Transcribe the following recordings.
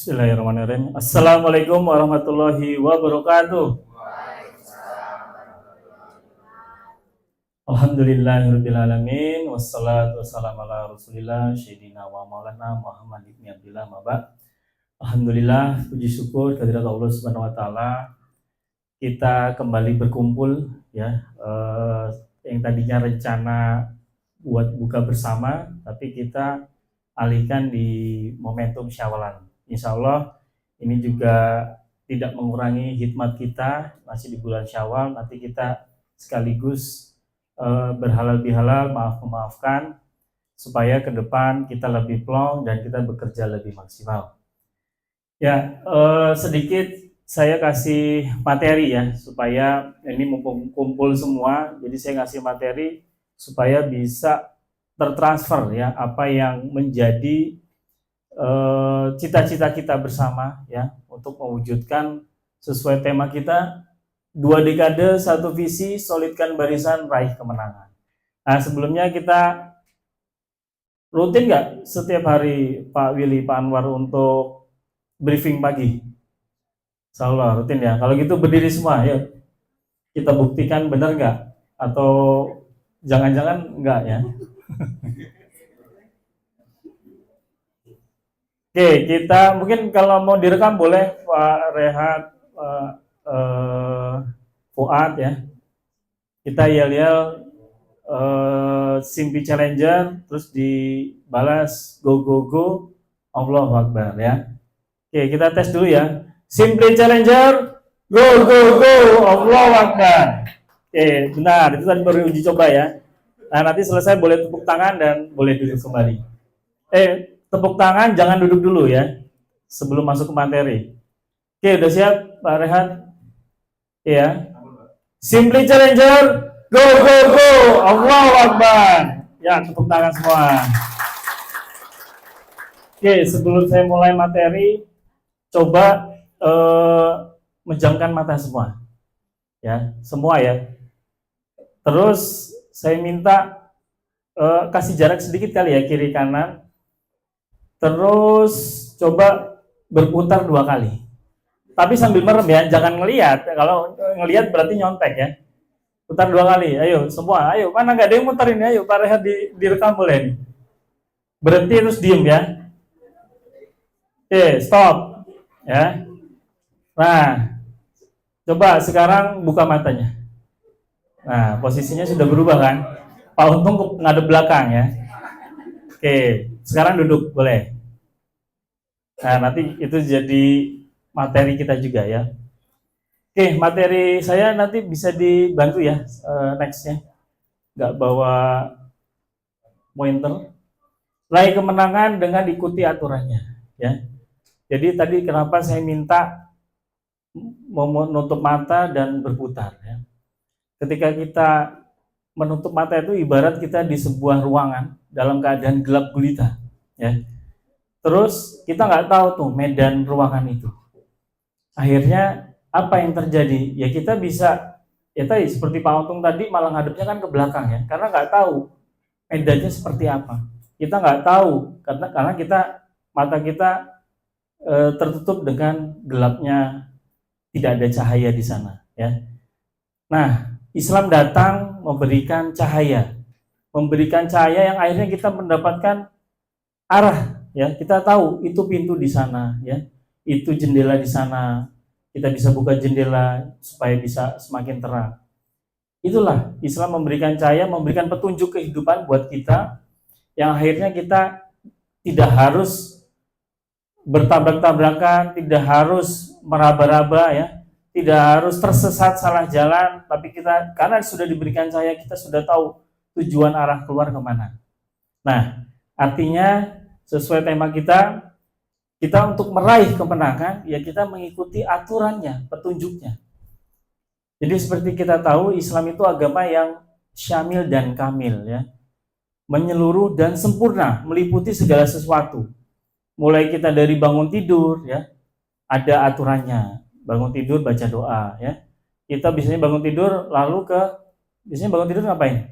Bismillahirrahmanirrahim. Assalamualaikum warahmatullahi wabarakatuh. Alhamdulillahirabbil alamin wassalatu wassalamu ala Rasulillah sayyidina wa maulana Muhammad ibn Abdillah mabad. Alhamdulillah, puji syukur kehadirat Allah Subhanahu wa taala. Kita kembali berkumpul ya. Yang tadinya rencana buat buka bersama, tapi kita alihkan di momentum Syawalan. Insya Allah ini juga tidak mengurangi hikmat kita, masih di bulan Syawal. Nanti kita sekaligus berhalal bihalal, maafkan, supaya ke depan kita lebih plong dan kita bekerja lebih maksimal. Ya, sedikit saya kasih materi ya, supaya ini mumpung kumpul semua, jadi saya kasih materi supaya bisa tertransfer ya apa yang menjadi cita-cita kita bersama ya untuk mewujudkan sesuai tema kita 2 dekade 1 visi, solidkan barisan, raih kemenangan. Nah, sebelumnya kita rutin nggak setiap hari Pak Willy, Pak Anwar untuk briefing pagi? Insyaallah rutin ya. Kalau gitu berdiri semua, yuk kita buktikan benar nggak atau jangan-jangan nggak ya. Oke, kita mungkin kalau mau direkam boleh Pak Rehat, Fuad ya. Kita yel-yel Simpi Challenger, terus dibalas go go go, Allahu Akbar ya. Oke, kita tes dulu ya. Simply Challenger, go go go, Allahu Akbar. Oke, benar. Itu tadi baru uji coba ya. Nah, nanti selesai boleh tepuk tangan dan boleh duduk kembali. Tepuk tangan, jangan duduk dulu ya, sebelum masuk ke materi. Oke, udah siap Pak Rehan? Iya. Simply Challenger, go go go, Allahu Akbar. Ya, tepuk tangan semua. Oke, sebelum saya mulai materi, coba menjamkan mata semua. Ya, semua ya. Terus saya minta kasih jarak sedikit kali ya, kiri kanan. Terus coba berputar 2 kali. Tapi sambil merem ya, jangan ngelihat. Kalau ngelihat berarti nyontek ya. Putar 2 kali. Ayo semua, ayo. Mana nggak ada yang muterin ya? Ayo Pak Rehat direkam boleh nih. Berhenti terus diem ya. Oke, stop. Ya. Nah, coba sekarang buka matanya. Nah, posisinya sudah berubah kan? Pak Untung ngadep belakang ya. Oke, sekarang duduk boleh. Nah, nanti itu jadi materi kita juga ya. Oke, materi saya nanti bisa dibantu ya nextnya. Nggak bawa pointer. Raih kemenangan dengan ikuti aturannya ya. Jadi tadi kenapa saya minta menutup mata dan berputar ya. Ketika kita menutup mata itu ibarat kita di sebuah ruangan dalam keadaan gelap gulita ya. Terus kita nggak tahu tuh medan ruangan itu. Akhirnya apa yang terjadi? Ya kita bisa ya tadi seperti Pak Untung tadi malah ngadepnya kan ke belakang ya, karena nggak tahu medannya seperti apa. Kita nggak tahu karena mata kita tertutup dengan gelapnya, tidak ada cahaya di sana ya. Nah, Islam datang memberikan cahaya yang akhirnya kita mendapatkan arah ya. Kita tahu itu pintu di sana ya, itu jendela di sana, kita bisa buka jendela supaya bisa semakin terang. Itulah Islam memberikan cahaya, memberikan petunjuk kehidupan buat kita, yang akhirnya kita tidak harus bertabrak-tabrakan, tidak harus meraba-raba ya, tidak harus tersesat salah jalan, tapi kita karena sudah diberikan cahaya, kita sudah tahu tujuan arah keluar kemana. Nah, artinya sesuai tema kita untuk meraih kemenangan, ya kita mengikuti aturannya, petunjuknya. Jadi seperti kita tahu, Islam itu agama yang syamil dan kamil ya, menyeluruh dan sempurna, meliputi segala sesuatu. Mulai kita dari bangun tidur ya, ada aturannya. Bangun tidur baca doa ya. Kita biasanya bangun tidur biasanya bangun tidur ngapain?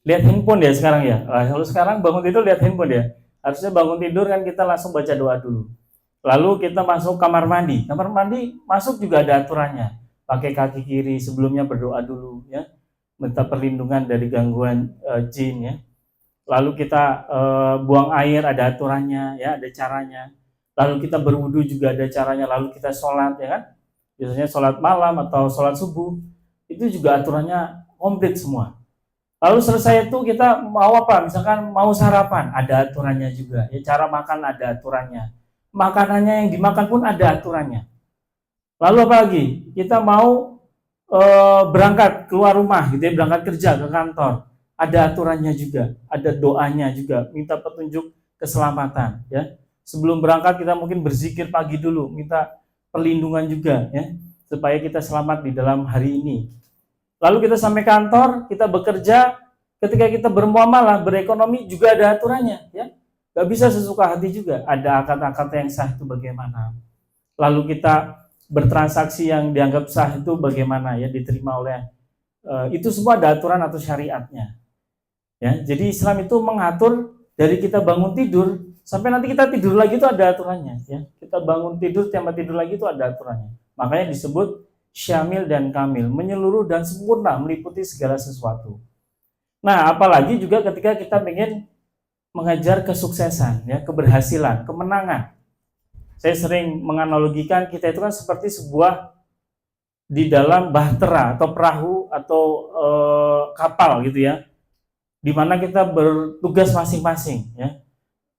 Lihat handphone ya sekarang ya. Kalau sekarang bangun tidur lihat handphone ya. Harusnya bangun tidur kan kita langsung baca doa dulu. Lalu kita masuk kamar mandi. Kamar mandi masuk juga ada aturannya. Pakai kaki kiri, sebelumnya berdoa dulu ya. Minta perlindungan dari gangguan jin ya. Lalu kita buang air, ada aturannya ya, ada caranya. Lalu kita berwudu juga ada caranya. Lalu kita sholat ya kan. Biasanya sholat malam atau sholat subuh itu juga aturannya komplit semua. Lalu selesai itu kita mau apa? Misalkan mau sarapan, ada aturannya juga. Ya, cara makan ada aturannya. Makanannya yang dimakan pun ada aturannya. Lalu apa lagi? Kita mau berangkat keluar rumah, gitu ya, berangkat kerja ke kantor. Ada aturannya juga, ada doanya juga, minta petunjuk keselamatan. Ya, sebelum berangkat kita mungkin berzikir pagi dulu, minta perlindungan juga, ya, supaya kita selamat di dalam hari ini. Lalu kita sampai kantor, kita bekerja, ketika kita bermuamalah, berekonomi juga ada aturannya, ya. Gak bisa sesuka hati juga, ada akad-akad yang sah itu bagaimana. Lalu kita bertransaksi yang dianggap sah itu bagaimana ya, diterima oleh itu semua ada aturan atau syariatnya. Ya, jadi Islam itu mengatur dari kita bangun tidur sampai nanti kita tidur lagi itu ada aturannya, ya. Kita bangun tidur, tiap tidur lagi itu ada aturannya. Makanya disebut syamil dan kamil, menyeluruh dan sempurna, meliputi segala sesuatu. Nah, apalagi juga ketika kita ingin mengejar kesuksesan, ya, keberhasilan, kemenangan. Saya sering menganalogikan kita itu kan seperti sebuah di dalam bahtera atau perahu atau kapal gitu ya, di mana kita bertugas masing-masing, ya.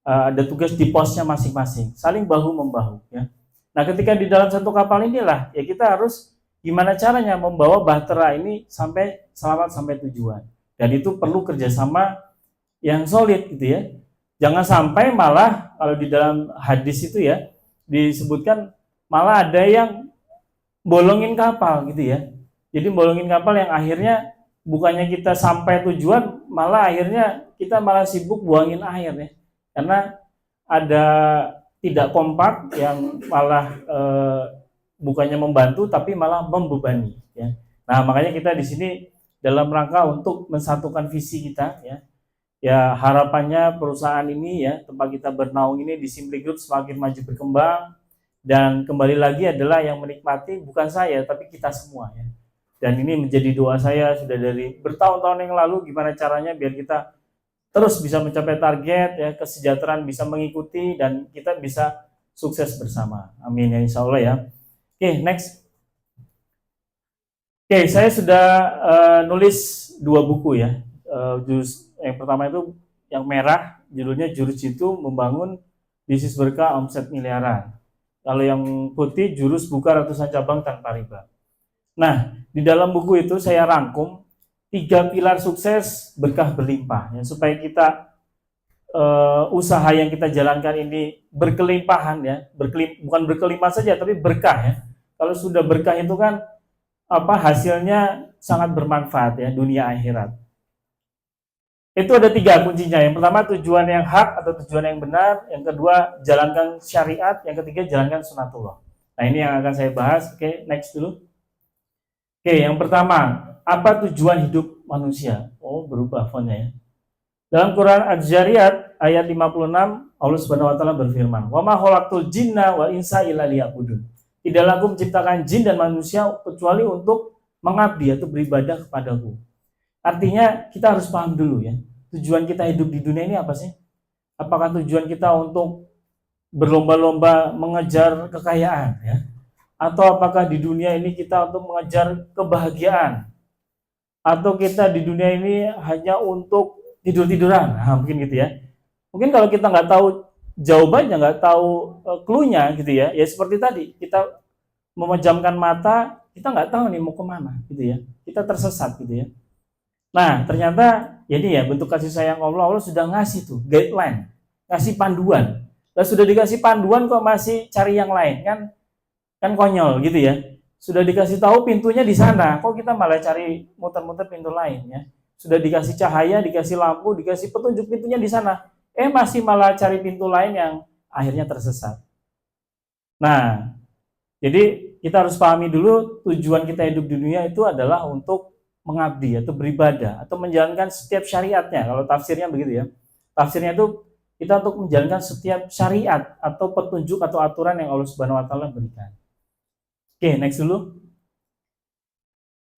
Ada tugas di posnya masing-masing, saling bahu membahu, ya. Nah, ketika di dalam satu kapal inilah ya kita harus gimana caranya membawa bahtera ini sampai selamat sampai tujuan. Dan itu perlu kerjasama yang solid gitu ya. Jangan sampai malah kalau di dalam hadis itu ya disebutkan malah ada yang bolongin kapal gitu ya. Jadi bolongin kapal yang akhirnya bukannya kita sampai tujuan, malah akhirnya kita malah sibuk buangin air ya. Karena ada tidak kompak yang malah bukannya membantu tapi malah membebani ya. Nah, makanya kita di sini dalam rangka untuk mensatukan visi kita ya. Ya, harapannya perusahaan ini ya, tempat kita bernaung ini di Simply Group semakin maju berkembang, dan kembali lagi adalah yang menikmati bukan saya tapi kita semua ya. Dan ini menjadi doa saya sudah dari bertahun-tahun yang lalu, gimana caranya biar kita terus bisa mencapai target ya, kesejahteraan bisa mengikuti dan kita bisa sukses bersama. Amin ya, insya Allah ya. Oke, next. Oke, saya sudah nulis 2 buku ya. Jurus yang pertama itu yang merah, judulnya Jurus Jitu Membangun Bisnis Berkah Omset Miliaran. Kalau yang putih Jurus Buka Ratusan Cabang Tanpa Riba. Nah, di dalam buku itu saya rangkum 3 pilar sukses berkah berlimpah ya, supaya kita usaha yang kita jalankan ini berkelimpahan ya, bukan berkelimpah saja tapi berkah ya. Kalau sudah berkah itu kan hasilnya sangat bermanfaat ya, dunia akhirat. Itu ada 3 kuncinya. Yang pertama tujuan yang hak atau tujuan yang benar, yang kedua jalankan syariat, yang ketiga jalankan sunatullah. Nah, ini yang akan saya bahas. Oke, next dulu. Oke, yang pertama, apa tujuan hidup manusia? Oh, berubah fontnya ya. Dalam Quran Az-Zariyat ayat 56, Allah Subhanahu wa taala berfirman, "Wa ma khalaqtul jinna wal insa illa liya'budun." Tidaklah aku menciptakan jin dan manusia kecuali untuk mengabdi atau beribadah kepadaku. Artinya kita harus paham dulu ya, tujuan kita hidup di dunia ini apa sih? Apakah tujuan kita untuk berlomba-lomba mengejar kekayaan ya? Atau apakah di dunia ini kita untuk mengejar kebahagiaan? Atau kita di dunia ini hanya untuk tidur-tiduran? Nah, mungkin gitu ya. Mungkin kalau kita nggak tahu jawabannya, nggak tahu clue-nya gitu ya, ya seperti tadi, kita memejamkan mata, kita nggak tahu nih mau kemana gitu ya. Kita tersesat gitu ya. Nah, ternyata ini ya bentuk kasih sayang Allah, Allah sudah ngasih tuh guideline, ngasih panduan. Lah sudah dikasih panduan kok masih cari yang lain, kan konyol gitu ya. Sudah dikasih tahu pintunya di sana, kok kita malah cari muter-muter pintu lain ya. Sudah dikasih cahaya, dikasih lampu, dikasih petunjuk pintunya di sana, masih malah cari pintu lain yang akhirnya tersesat. Nah, jadi kita harus pahami dulu tujuan kita hidup di dunia itu adalah untuk mengabdi atau beribadah atau menjalankan setiap syariatnya. Kalau tafsirnya begitu ya. Tafsirnya itu kita untuk menjalankan setiap syariat atau petunjuk atau aturan yang Allah Subhanahu wa taala berikan. Oke, next dulu.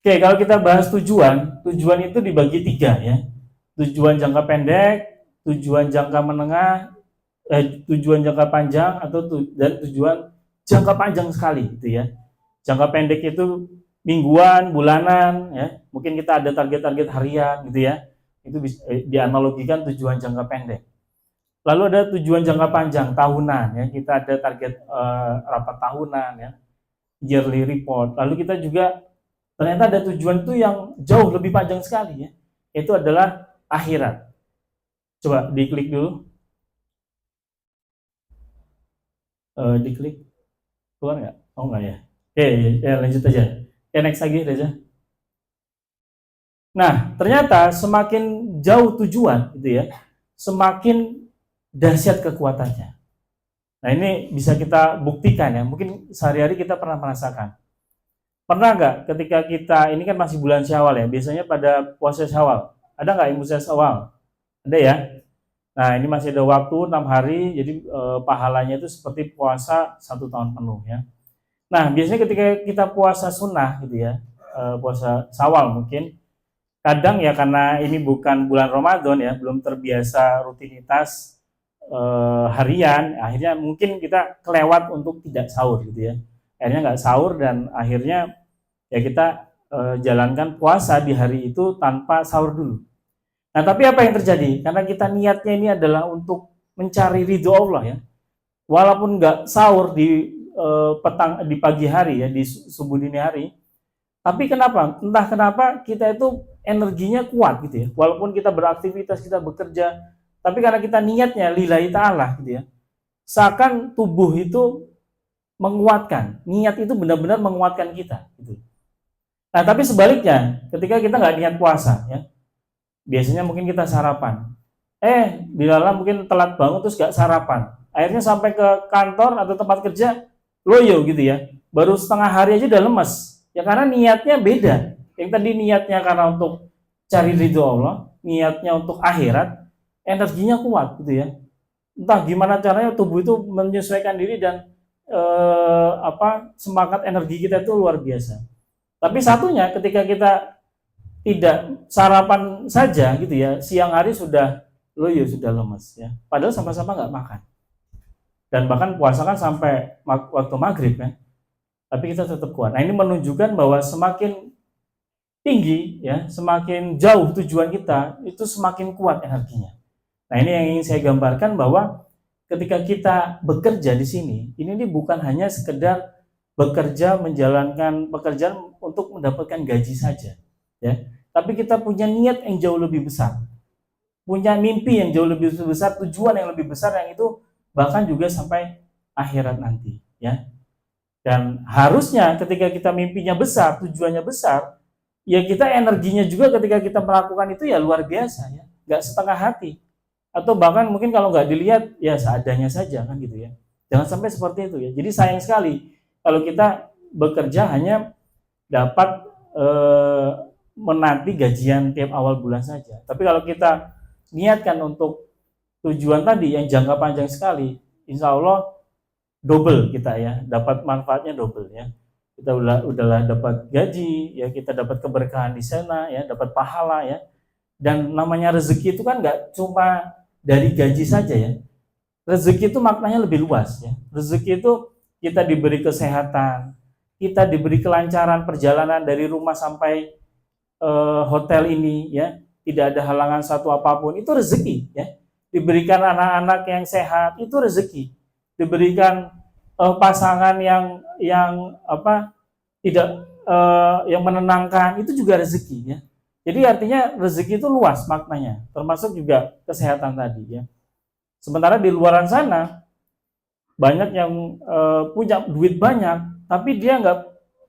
Oke, kalau kita bahas tujuan itu dibagi 3 ya. Tujuan jangka pendek, tujuan jangka menengah, tujuan jangka panjang dan tujuan jangka panjang sekali gitu ya. Jangka pendek itu mingguan, bulanan ya. Mungkin kita ada target-target harian gitu ya. Itu bisa dianalogikan tujuan jangka pendek. Lalu ada tujuan jangka panjang tahunan ya. Kita ada target rapat tahunan ya. Yearly report. Lalu kita juga ternyata ada tujuan itu yang jauh lebih panjang sekali ya. Itu adalah akhirat. Coba diklik dulu. Diklik. Keluar nggak? Oh nggak ya. Oke, ya lanjut aja. Oke, next lagi Reza. Nah, ternyata semakin jauh tujuan gitu ya, semakin dahsyat kekuatannya. Nah, ini bisa kita buktikan ya. Mungkin sehari-hari kita pernah merasakan. Pernah nggak ketika kita, ini kan masih bulan Syawal ya, biasanya pada puasa Syawal. Ada nggak yang puasa Syawal? Ada ya? Nah, ini masih ada waktu 6 hari, jadi pahalanya itu seperti puasa 1 tahun penuh ya. Nah, biasanya ketika kita puasa sunnah gitu ya, puasa Syawal mungkin, kadang ya karena ini bukan bulan Ramadan ya, belum terbiasa rutinitas harian, akhirnya mungkin kita kelewat untuk tidak sahur gitu ya. Akhirnya nggak sahur dan akhirnya ya kita jalankan puasa di hari itu tanpa sahur dulu. Nah, tapi apa yang terjadi? Karena kita niatnya ini adalah untuk mencari ridho Allah ya. Walaupun nggak sahur di di pagi hari ya, di subuh dini hari, tapi kenapa? Entah kenapa kita itu energinya kuat gitu ya. Walaupun kita beraktivitas, kita bekerja, tapi karena kita niatnya lillahi ta'ala gitu ya. Seakan tubuh itu menguatkan. Niat itu benar-benar menguatkan kita gitu. Nah, tapi sebaliknya, ketika kita nggak niat puasa ya, biasanya mungkin kita sarapan. Dilalah mungkin telat bangun terus gak sarapan. Akhirnya sampai ke kantor atau tempat kerja loyo gitu ya. Baru setengah hari aja udah lemes. Ya karena niatnya beda. Yang tadi niatnya karena untuk cari ridho Allah, niatnya untuk akhirat, energinya kuat gitu ya. Entah gimana caranya tubuh itu menyesuaikan diri dan semangat energi kita itu luar biasa. Tapi satunya ketika kita tidak sarapan saja gitu ya, siang hari sudah loyo, sudah lemes ya. Padahal sama-sama nggak makan. Dan bahkan puasa kan sampai waktu maghrib ya. Tapi kita tetap kuat. Nah, ini menunjukkan bahwa semakin tinggi ya, semakin jauh tujuan kita, itu semakin kuat energinya. Nah, ini yang ingin saya gambarkan bahwa ketika kita bekerja di sini, ini bukan hanya sekedar bekerja menjalankan pekerjaan untuk mendapatkan gaji saja ya. Tapi kita punya niat yang jauh lebih besar, punya mimpi yang jauh lebih besar, tujuan yang lebih besar, yang itu bahkan juga sampai akhirat nanti ya. Dan harusnya ketika kita mimpinya besar, tujuannya besar, ya kita energinya juga ketika kita melakukan itu ya luar biasa ya, nggak setengah hati, atau bahkan mungkin kalau nggak dilihat ya seadanya saja kan gitu ya. Jangan sampai seperti itu ya. Jadi sayang sekali kalau kita bekerja hanya dapat menanti gajian tiap awal bulan saja. Tapi kalau kita niatkan untuk tujuan tadi yang jangka panjang sekali, insya Allah double kita ya, dapat manfaatnya double ya. Kita udahlah dapat gaji ya, kita dapat keberkahan di sana ya, dapat pahala ya. Dan namanya rezeki itu kan nggak cuma dari gaji saja ya. Rezeki itu maknanya lebih luas ya. Rezeki itu kita diberi kesehatan, kita diberi kelancaran perjalanan dari rumah sampai hotel ini ya, tidak ada halangan satu apapun, itu rezeki ya. Diberikan anak-anak yang sehat, itu rezeki. Diberikan pasangan yang tidak yang menenangkan, itu juga rezeki ya. Jadi artinya rezeki itu luas maknanya, termasuk juga kesehatan tadi ya. Sementara di luaran sana banyak yang punya duit banyak, tapi dia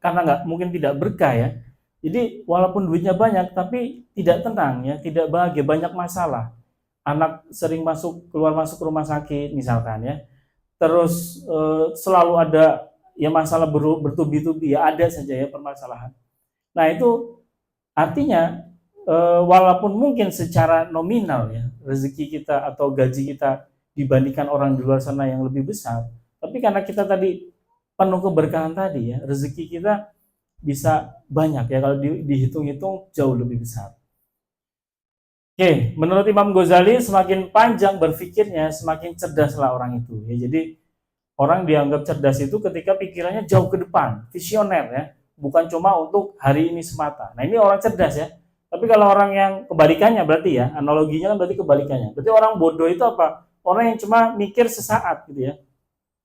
karena mungkin tidak berkah ya. Jadi walaupun duitnya banyak, tapi tidak tenang ya, tidak bahagia, banyak masalah. Anak sering keluar masuk rumah sakit misalkan ya. Terus selalu ada ya masalah bertubi-tubi ya, ada saja ya permasalahan. Nah, itu artinya walaupun mungkin secara nominal ya rezeki kita atau gaji kita dibandingkan orang di luar sana yang lebih besar, tapi karena kita tadi penuh keberkahan tadi ya, rezeki kita bisa banyak ya, kalau dihitung-hitung jauh lebih besar. Oke, menurut Imam Ghazali, semakin panjang berpikirnya, semakin cerdaslah orang itu. Ya, jadi orang dianggap cerdas itu ketika pikirannya jauh ke depan, visioner ya, bukan cuma untuk hari ini semata. Nah, ini orang cerdas ya. Tapi kalau orang yang kebalikannya berarti ya, analoginya kan berarti kebalikannya. Berarti orang bodoh itu apa? Orang yang cuma mikir sesaat gitu ya.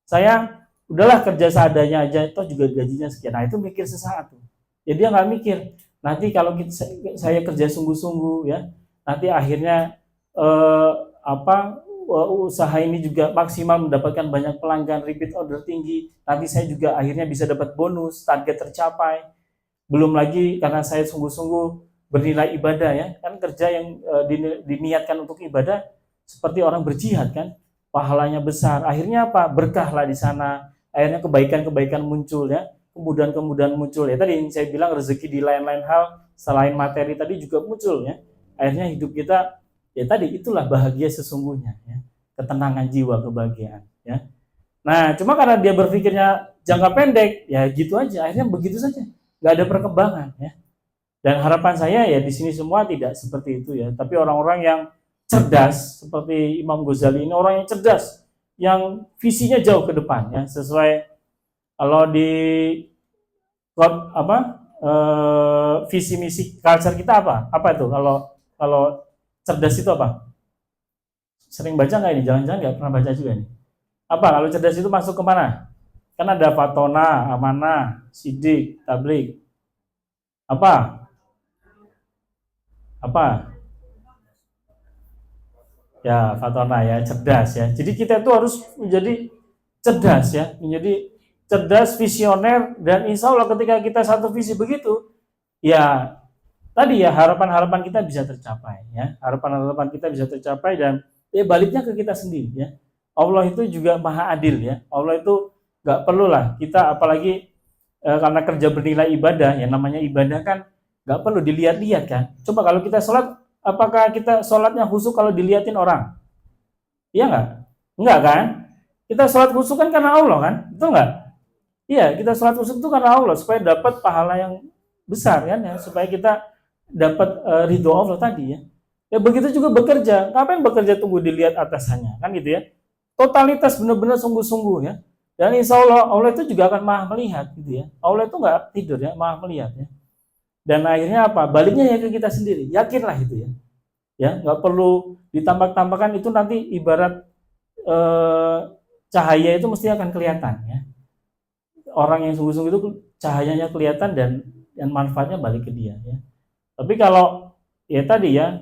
Saya udahlah kerja seadanya aja, itu juga gajinya sekian. Nah, itu mikir sesaat tuh. Jadi dia nggak mikir. Nanti kalau saya kerja sungguh-sungguh ya, nanti akhirnya eh, usaha ini juga maksimal mendapatkan banyak pelanggan, repeat order tinggi, nanti saya juga akhirnya bisa dapat bonus, target tercapai. Belum lagi karena saya sungguh-sungguh bernilai ibadah ya, kan kerja yang diniatkan untuk ibadah seperti orang berjihad kan, pahalanya besar. Akhirnya apa? Berkahlah di sana. Akhirnya kebaikan-kebaikan muncul ya, kemudahan-kemudahan muncul ya. Tadi saya bilang rezeki di lain-lain hal selain materi tadi juga muncul ya. Akhirnya hidup kita ya tadi itulah bahagia sesungguhnya ya. Ketenangan jiwa, kebahagiaan ya. Nah, cuma karena dia berpikirnya jangka pendek, ya gitu aja. Akhirnya begitu saja. Nggak ada perkembangan ya. Dan harapan saya ya di sini semua tidak seperti itu ya. Tapi orang-orang yang cerdas seperti Imam Ghazali ini orang yang cerdas, yang visinya jauh ke depan ya. Sesuai kalau di visi misi culture kita apa? Apa itu? Kalau cerdas itu apa? Sering baca nggak ini? Jangan-jangan nggak pernah baca juga nih. Apa kalau cerdas itu masuk ke mana? Kan ada fatona, amanah, sidik, tablik. Apa? Apa? Ya, fatona ya, cerdas ya. Jadi kita itu harus menjadi cerdas ya, menjadi cerdas, visioner, dan insya Allah ketika kita satu visi begitu, ya tadi ya harapan-harapan kita bisa tercapai ya, harapan-harapan kita bisa tercapai dan ya baliknya ke kita sendiri ya. Allah itu juga maha adil ya. Allah itu nggak perlu lah kita apalagi karena kerja bernilai ibadah ya, namanya ibadah kan nggak perlu dilihat-lihat kan. Coba kalau kita sholat, apakah kita sholatnya khusyuk kalau dilihatin orang? Iya nggak? Enggak kan? Kita sholat khusyuk kan karena Allah kan? Betul nggak? Iya, kita sholat khusyuk itu karena Allah supaya dapat pahala yang besar kan ya, supaya kita dapat ridho Allah tadi ya. Ya begitu juga bekerja. Ngapain bekerja tunggu dilihat atasannya kan gitu ya? Totalitas benar-benar sungguh-sungguh ya. Dan insya Allah Allah itu juga akan maha melihat gitu ya. Allah itu nggak tidur ya, maha melihat ya. Dan akhirnya apa? Baliknya ya ke kita sendiri. Yakinlah itu ya. Ya nggak perlu ditambah-tambahkan, itu nanti ibarat cahaya itu mesti akan kelihatan ya. Orang yang sungguh-sungguh itu cahayanya kelihatan dan manfaatnya balik ke dia ya. Tapi kalau ya tadi ya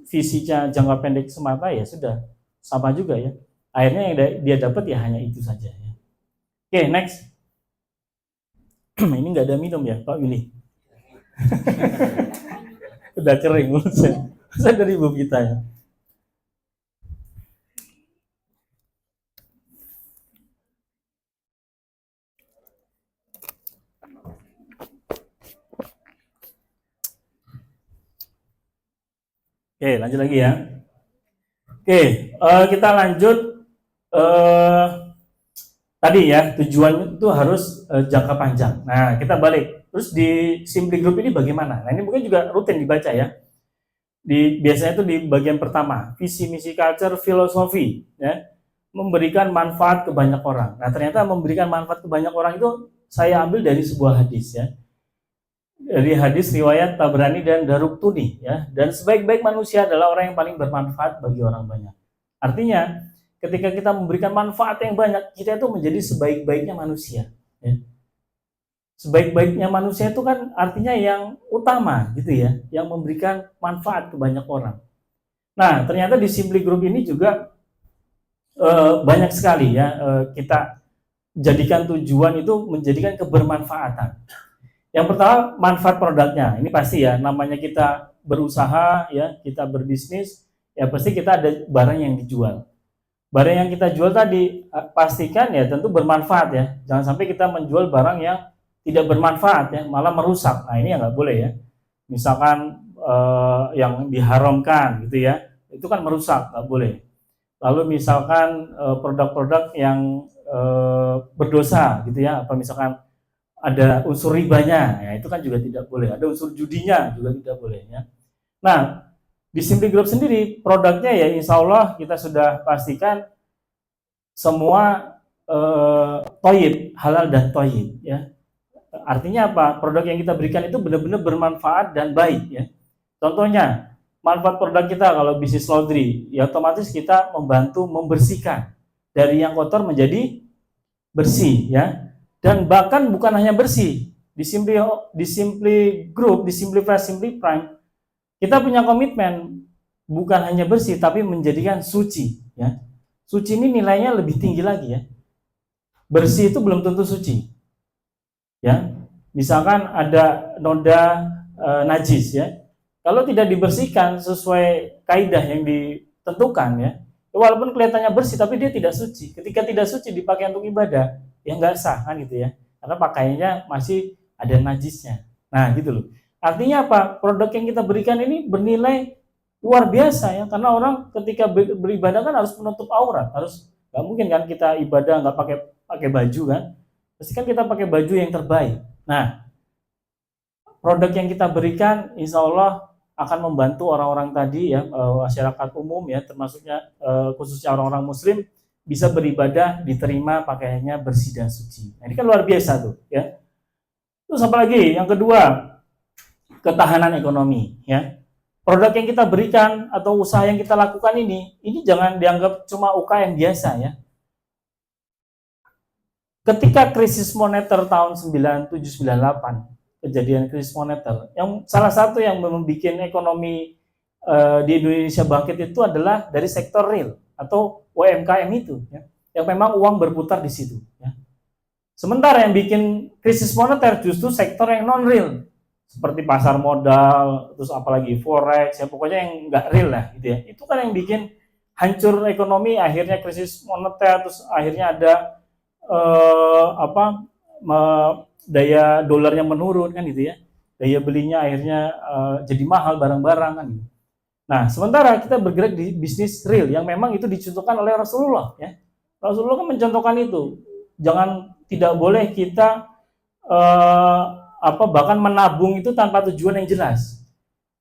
visinya jangka pendek semata ya sudah sama juga ya. Akhirnya yang dia dapat ya hanya itu saja ya. Oke, next. Ini nggak ada minum ya Pak Willy. Udah kering saya dari ibu kita ya. Oke, lanjut lagi ya. Oke, kita lanjut tadi ya, tujuan itu harus jangka panjang. Nah, kita balik. Terus di Simply Group ini bagaimana? Nah, ini mungkin juga rutin dibaca ya. Biasanya itu di bagian pertama, visi misi culture filosofi ya, memberikan manfaat ke banyak orang. Nah, ternyata memberikan manfaat ke banyak orang itu saya ambil dari sebuah hadis ya. Dari hadis riwayat Tabrani dan Daruqutni ya. Dan sebaik-baik manusia adalah orang yang paling bermanfaat bagi orang banyak. Artinya, ketika kita memberikan manfaat yang banyak, kita itu menjadi sebaik-baiknya manusia ya. Sebaik-baiknya manusia itu kan artinya yang utama gitu ya, yang memberikan manfaat ke banyak orang. Nah, ternyata di Simply Group ini juga banyak sekali ya kita jadikan tujuan itu menjadikan kebermanfaatan. Yang pertama, manfaat produknya. Ini pasti ya, namanya kita berusaha ya, kita berbisnis, ya pasti kita ada barang yang dijual. Barang yang kita jual tadi pastikan ya tentu bermanfaat ya. Jangan sampai kita menjual barang yang tidak bermanfaat ya, malah merusak. Nah, ini yang nggak boleh ya. Misalkan yang diharamkan gitu ya, itu kan merusak, nggak boleh. Lalu misalkan produk-produk yang berdosa gitu ya, apa misalkan ada unsur ribanya, ya itu kan juga tidak boleh. Ada unsur judinya juga tidak boleh ya. Nah, di Simply Group sendiri produknya ya insya Allah kita sudah pastikan semua toyib, halal dan toyib ya. Artinya apa? Produk yang kita berikan itu benar-benar bermanfaat dan baik ya. Contohnya, manfaat produk kita kalau bisnis laundry, ya otomatis kita membantu membersihkan dari yang kotor menjadi bersih ya. Dan bahkan bukan hanya bersih, di Simply Group, di Simply Fresh, Simply Prime, kita punya komitmen bukan hanya bersih tapi menjadikan suci ya. Suci ini nilainya lebih tinggi lagi ya. Bersih itu belum tentu suci. Ya. Misalkan ada noda najis ya. Kalau tidak dibersihkan sesuai kaidah yang ditentukan ya, walaupun kelihatannya bersih tapi dia tidak suci. Ketika tidak suci dipakai untuk ibadah, ya nggak sah kan gitu ya. Karena pakaiannya masih ada najisnya. Nah, gitu loh. Artinya apa? Produk yang kita berikan ini bernilai luar biasa ya, karena orang ketika beribadah kan harus menutup aurat, harus nggak mungkin kan kita ibadah nggak pakai baju kan, pasti kan kita pakai baju yang terbaik. Nah, produk yang kita berikan insya Allah akan membantu orang-orang tadi ya, masyarakat umum ya, termasuknya khususnya orang-orang muslim bisa beribadah, diterima pakaiannya bersih dan suci. Nah, ini kan luar biasa tuh ya. Terus apa lagi? Yang kedua, ketahanan ekonomi ya. Produk yang kita berikan atau usaha yang kita lakukan ini jangan dianggap cuma UKM biasa ya. Ketika krisis moneter tahun 97-98, kejadian krisis moneter, yang salah satu yang membuat ekonomi di Indonesia bangkit itu adalah dari sektor real atau UMKM itu, ya, yang memang uang berputar di situ. Ya. Sementara yang bikin krisis moneter justru sektor yang non real, seperti pasar modal, terus apalagi forex, ya pokoknya yang nggak real lah, gitu ya. Itu kan yang bikin hancur ekonomi, akhirnya krisis moneter, terus akhirnya ada daya dolarnya menurun kan gitu ya, daya belinya akhirnya jadi mahal barang-barang kan gitu. Nah, sementara kita bergerak di bisnis real yang memang itu dicontohkan oleh Rasulullah ya. Rasulullah kan mencontohkan itu. Jangan, tidak boleh kita bahkan menabung itu tanpa tujuan yang jelas.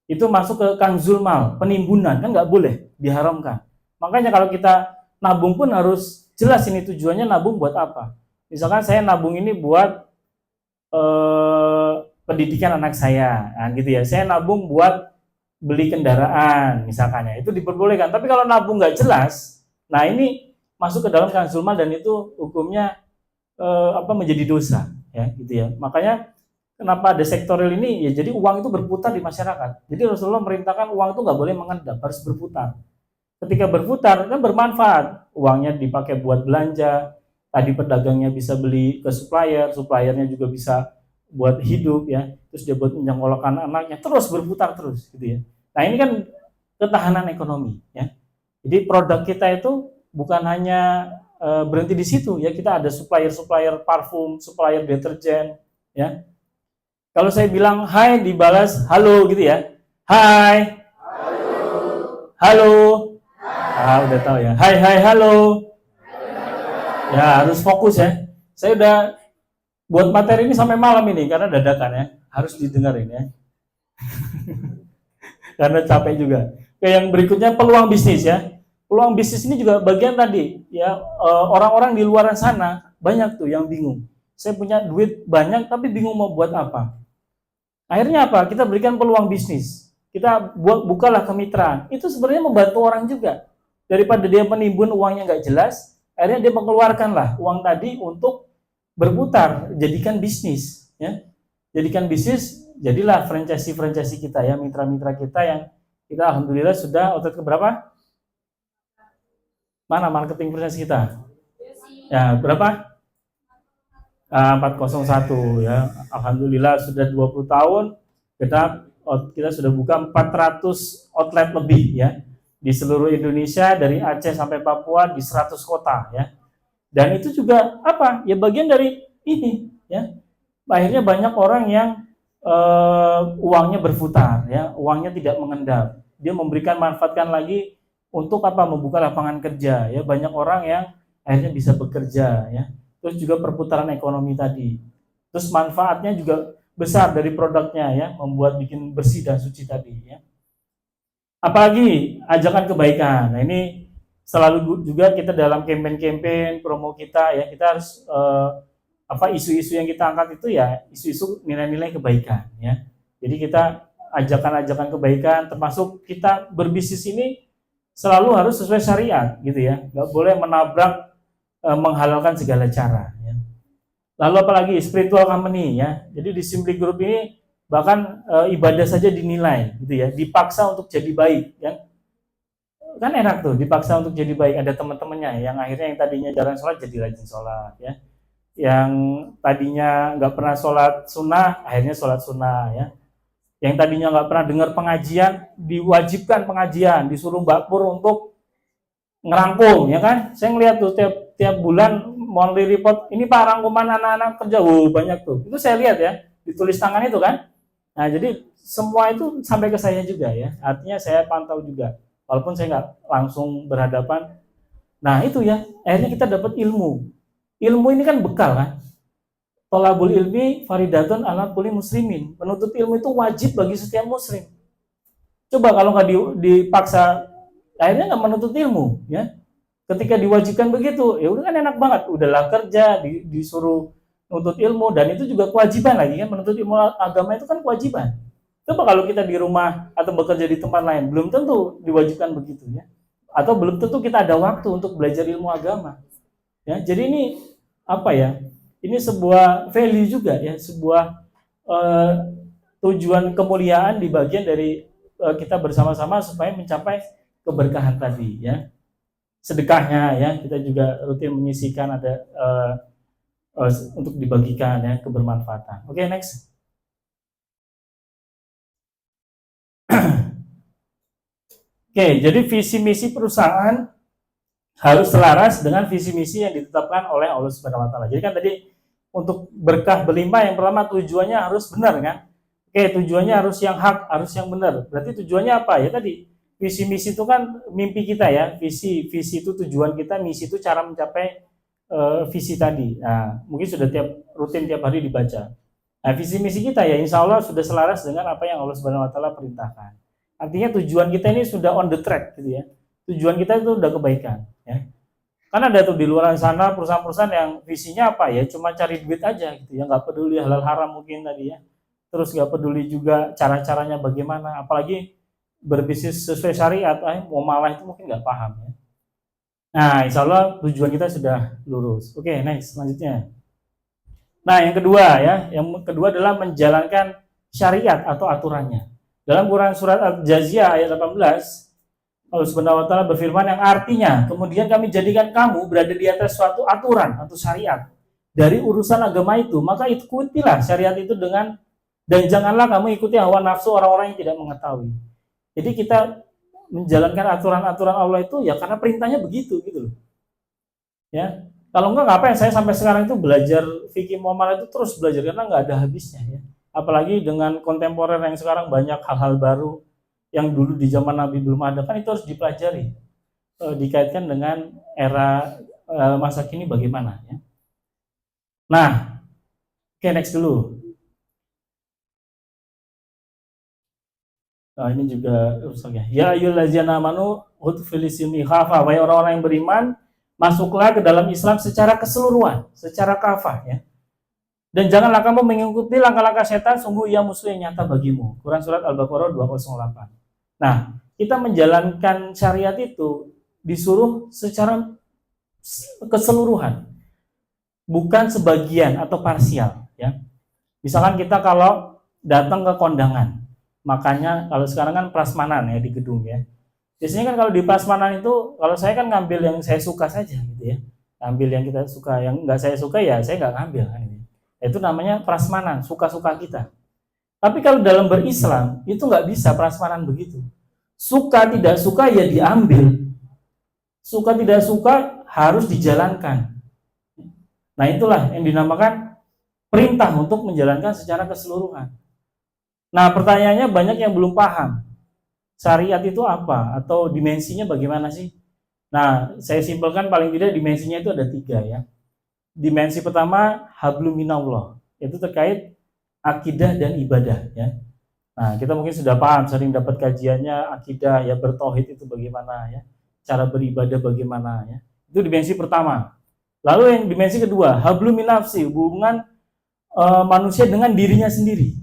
Itu masuk ke kanzul mal, penimbunan, kan nggak boleh, diharamkan. Makanya kalau kita nabung pun harus jelas ini tujuannya nabung buat apa. Misalkan saya nabung ini buat pendidikan anak saya, nah, gitu ya. Saya nabung buat beli kendaraan, misalkan ya, itu diperbolehkan. Tapi kalau nabung nggak jelas, nah ini masuk ke dalam kanzul mal dan itu hukumnya menjadi dosa, ya, gitu ya. Makanya kenapa ada sektor real ini? Ya, jadi uang itu berputar di masyarakat. Jadi Rasulullah merintahkan uang itu nggak boleh mengendap, harus berputar. Ketika berputar kan bermanfaat, uangnya dipakai buat belanja. Tadi pedagangnya bisa beli ke supplier, suppliernya juga bisa buat hidup ya, terus dia buat menjangkolkan anaknya, terus berputar terus gitu ya. Nah, ini kan ketahanan ekonomi ya. Jadi produk kita itu bukan hanya berhenti di situ ya, kita ada supplier parfum, supplier deterjen ya. Kalau saya bilang hai dibalas halo gitu ya. Hai. Halo. Halo. Ah, udah tahu ya. Hai halo. Ya, harus fokus ya. Saya udah buat materi ini sampai malam ini karena dadakan ya. Harus didengarin ya. Karena capek juga. Oke, yang berikutnya peluang bisnis ya. Peluang bisnis ini juga bagian tadi ya, orang-orang di luar sana banyak tuh yang bingung. Saya punya duit banyak tapi bingung mau buat apa. Akhirnya apa? Kita berikan peluang bisnis. Kita bukalah kemitraan. Itu sebenarnya membantu orang juga. Daripada dia menimbun uangnya nggak jelas, akhirnya dia mengeluarkanlah uang tadi untuk berputar, jadikan bisnis ya. Jadikan bisnis, jadilah franchise kita ya, mitra-mitra kita yang kita alhamdulillah sudah outlet ke berapa? Mana marketing franchise kita? Ya, berapa? 401 ya. Alhamdulillah sudah 20 tahun kita sudah buka 400 outlet lebih ya di seluruh Indonesia, dari Aceh sampai Papua, di 100 kota ya. Dan itu juga apa? Ya bagian dari ini ya. Akhirnya banyak orang yang uangnya berputar ya, uangnya tidak mengendap. Dia memberikan manfaatkan lagi untuk apa? Membuka lapangan kerja ya, banyak orang yang akhirnya bisa bekerja ya. Terus juga perputaran ekonomi tadi. Terus manfaatnya juga besar dari produknya ya, membuat bikin bersih dan suci tadi ya. Apalagi ajakan kebaikan. Nah, ini selalu juga kita dalam campaign-campaign promo kita ya, kita harus apa isu-isu yang kita angkat itu ya isu-isu nilai-nilai kebaikan ya. Jadi kita ajakan-ajakan kebaikan, termasuk kita berbisnis ini selalu harus sesuai syariat gitu ya, nggak boleh menabrak menghalalkan segala cara ya. Lalu apalagi spiritual company ya, jadi di Simply Group ini bahkan ibadah saja dinilai gitu ya, dipaksa untuk jadi baik ya. Kan enak tuh dipaksa untuk jadi baik, ada teman-temannya yang akhirnya yang tadinya jarang sholat jadi rajin sholat ya, yang tadinya nggak pernah sholat sunnah akhirnya sholat sunnah ya, yang tadinya nggak pernah dengar pengajian diwajibkan pengajian, disuruh bakpur untuk ngerangkum ya kan. Saya ngeliat tuh tiap bulan monthly report, ini Pak rangkuman anak-anak kerja, banyak tuh, itu saya lihat ya, ditulis tangan itu kan. Nah jadi semua itu sampai ke saya juga ya, artinya saya pantau juga walaupun saya nggak langsung berhadapan. Nah itu ya, akhirnya kita dapat ilmu ini kan bekal kan. Tolabul ilmi faridatun ala kulli muslimin, menuntut ilmu itu wajib bagi setiap muslim. Coba kalau nggak dipaksa, akhirnya nggak menuntut ilmu ya. Ketika diwajibkan begitu, ya udah kan enak banget, udahlah kerja, disuruh menuntut ilmu, dan itu juga kewajiban lagi kan, menuntut ilmu agama itu kan kewajiban. Coba kalau kita di rumah atau bekerja di tempat lain, belum tentu diwajibkan begitu ya, atau belum tentu kita ada waktu untuk belajar ilmu agama ya. Jadi ini apa ya, ini sebuah value juga ya, sebuah tujuan kemuliaan di bagian dari kita bersama-sama supaya mencapai keberkahan tadi ya. Sedekahnya ya, kita juga rutin menyisihkan ada untuk dibagikan ya, kebermanfaatan. Oke, next. Oke, jadi visi misi perusahaan harus selaras dengan visi misi yang ditetapkan oleh Allah Subhanahu wa taala. Jadi kan tadi untuk berkah berlimpah yang pertama tujuannya harus benar kan? Oke, tujuannya harus yang hak, harus yang benar. Berarti tujuannya apa ya tadi? Visi misi itu kan mimpi kita ya, visi itu tujuan kita, misi itu cara mencapai visi tadi. Nah, mungkin sudah rutin tiap hari dibaca. Nah, visi misi kita ya insya Allah sudah selaras dengan apa yang Allah Subhanahu wa taala perintahkan. Artinya tujuan kita ini sudah on the track gitu ya. Tujuan kita itu udah kebaikan ya. Karena ada tuh di luar sana perusahaan-perusahaan yang visinya apa ya, cuma cari duit aja gitu ya, nggak peduli halal haram mungkin tadi ya. Terus nggak peduli juga cara-caranya bagaimana, apalagi berbisnis sesuai syariat, mau malah itu mungkin nggak paham ya. Nah, insya Allah tujuan kita sudah lurus. Oke, next, selanjutnya. Nah, yang kedua adalah menjalankan syariat atau aturannya. Dalam Quran surat Al-Jaziyah ayat 18, Allah Subhanahu wa taala berfirman yang artinya, kemudian kami jadikan kamu berada di atas suatu aturan atau syariat dari urusan agama itu, maka ikutilah syariat itu dan janganlah kamu ikuti hawa nafsu orang-orang yang tidak mengetahui. Jadi kita menjalankan aturan-aturan Allah itu ya karena perintahnya begitu gitu loh. Ya. Kalau enggak ngapain saya sampai sekarang itu belajar fikih muamalah itu terus belajar karena nggak ada habisnya ya. Apalagi dengan kontemporer yang sekarang banyak hal-hal baru yang dulu di zaman Nabi belum ada, kan itu harus dipelajari. Dikaitkan dengan era masa kini bagaimana ya. Nah, oke, next dulu. Nah, ini juga rusaknya. Ya ayyuhallazina amanu udkhulu fil khafa, wahai orang-orang yang beriman, masuklah ke dalam Islam secara keseluruhan, secara kafah ya. Dan janganlah kamu mengikuti langkah-langkah setan, sungguh ia musuh yang nyata bagimu. Quran surat Al-Baqarah 208. Nah, kita menjalankan syariat itu disuruh secara keseluruhan, bukan sebagian atau parsial ya. Misalkan kita kalau datang ke kondangan, makanya kalau sekarang kan prasmanan ya di gedung ya. Biasanya kan kalau di prasmanan itu, kalau saya kan ngambil yang saya suka saja gitu ya. Ambil yang kita suka, yang nggak saya suka ya saya nggak ngambil kan. Itu namanya prasmanan, suka-suka kita. Tapi kalau dalam berislam itu nggak bisa prasmanan begitu. Suka tidak suka ya diambil. Suka tidak suka harus dijalankan. Nah itulah yang dinamakan perintah untuk menjalankan secara keseluruhan. Nah pertanyaannya banyak yang belum paham. syariat itu apa atau dimensinya bagaimana sih? Nah, saya simpelkan paling tidak dimensinya itu ada 3 ya. Dimensi pertama hablum minallah, itu terkait akidah dan ibadah ya. Nah, kita mungkin sudah paham, sering dapat kajiannya akidah ya, bertauhid itu bagaimana ya, cara beribadah bagaimana ya. Itu dimensi pertama. Lalu yang dimensi kedua, hablum minafsi, hubungan manusia dengan dirinya sendiri.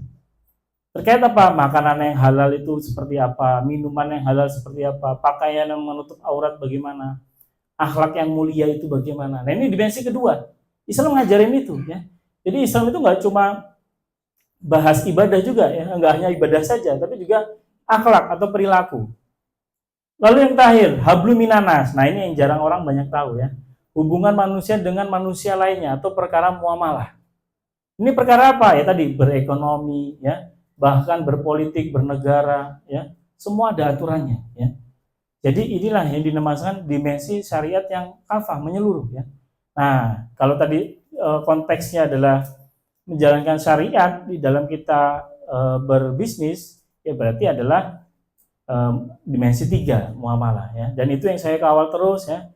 Terkait apa? Makanan yang halal itu seperti apa, minuman yang halal seperti apa, pakaian yang menutup aurat bagaimana, akhlak yang mulia itu bagaimana. Nah, ini dimensi kedua. Islam ngajarin itu ya. Jadi Islam itu nggak cuma bahas ibadah juga ya, nggak hanya ibadah saja, tapi juga akhlak atau perilaku. Lalu yang terakhir, hablum minanas. Nah, ini yang jarang orang banyak tahu ya. Hubungan manusia dengan manusia lainnya atau perkara muamalah. Ini perkara apa ya tadi? Berekonomi ya, bahkan berpolitik, bernegara ya. Semua ada aturannya ya. Jadi inilah yang dinamakan dimensi syariat yang kafah, menyeluruh ya. Nah, kalau tadi konteksnya adalah menjalankan syariat di dalam kita berbisnis, ya berarti adalah dimensi 3 muamalah ya. Dan itu yang saya kawal terus ya.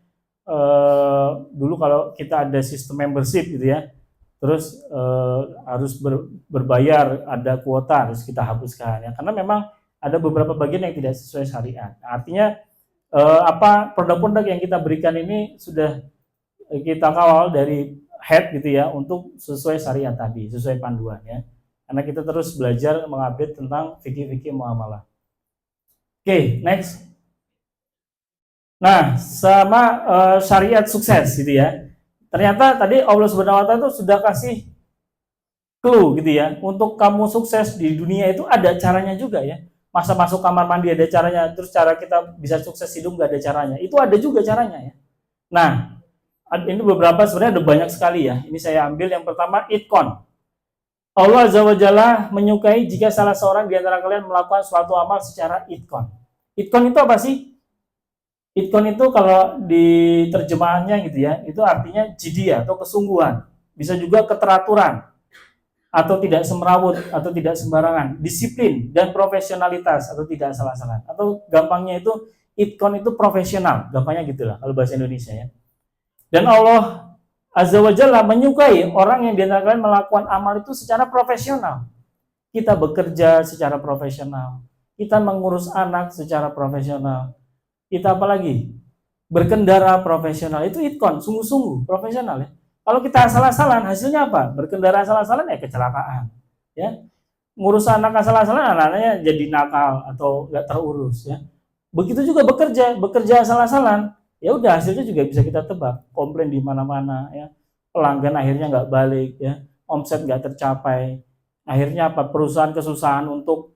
Dulu kalau kita ada sistem membership gitu ya, terus harus berbayar, ada kuota, harus kita hapuskan ya. Karena memang ada beberapa bagian yang tidak sesuai syariat. Artinya produk-produk yang kita berikan ini sudah kita kawal dari head gitu ya, untuk sesuai syariat tadi, sesuai panduan ya. Karena kita terus belajar mengupdate tentang fikih-fikih muamalah. Oke, next. Nah, sama syariat sukses gitu ya. Ternyata tadi Allah Subhanahu wa taala itu sudah kasih clue gitu ya. Untuk kamu sukses di dunia itu ada caranya juga ya. Masa masuk kamar mandi ada caranya, terus cara kita bisa sukses hidup nggak ada caranya. Itu ada juga caranya ya. Nah, ini beberapa, sebenarnya ada banyak sekali ya. Ini saya ambil yang pertama, itqon. Allah Azza wa Jalla menyukai jika salah seorang di antara kalian melakukan suatu amal secara itqon. Itqon itu apa sih? Itqon itu kalau di terjemahannya gitu ya, itu artinya jidiyah atau kesungguhan. Bisa juga keteraturan atau tidak semrawut atau tidak sembarangan, disiplin dan profesionalitas atau tidak salah-salah. Atau gampangnya itu itqon itu profesional, gampangnya gitulah kalau bahasa Indonesia ya. Dan Allah Azza wa Jalla menyukai orang yang di antara kalian melakukan amal itu secara profesional. Kita bekerja secara profesional. Kita mengurus anak secara profesional. Kita apalagi? Berkendara profesional. Itu itqon, sungguh-sungguh profesional ya. Kalau kita asal-asalan, hasilnya apa? Berkendara asal-asalan ya kecelakaan. Ya. Ngurus anak asal-asalan, anak-anaknya jadi nakal atau nggak terurus ya. Begitu juga bekerja asal-asalan. Ya udah, hasilnya juga bisa kita tebak, komplain di mana-mana ya, pelanggan akhirnya nggak balik ya, omset nggak tercapai, akhirnya apa, perusahaan kesusahan untuk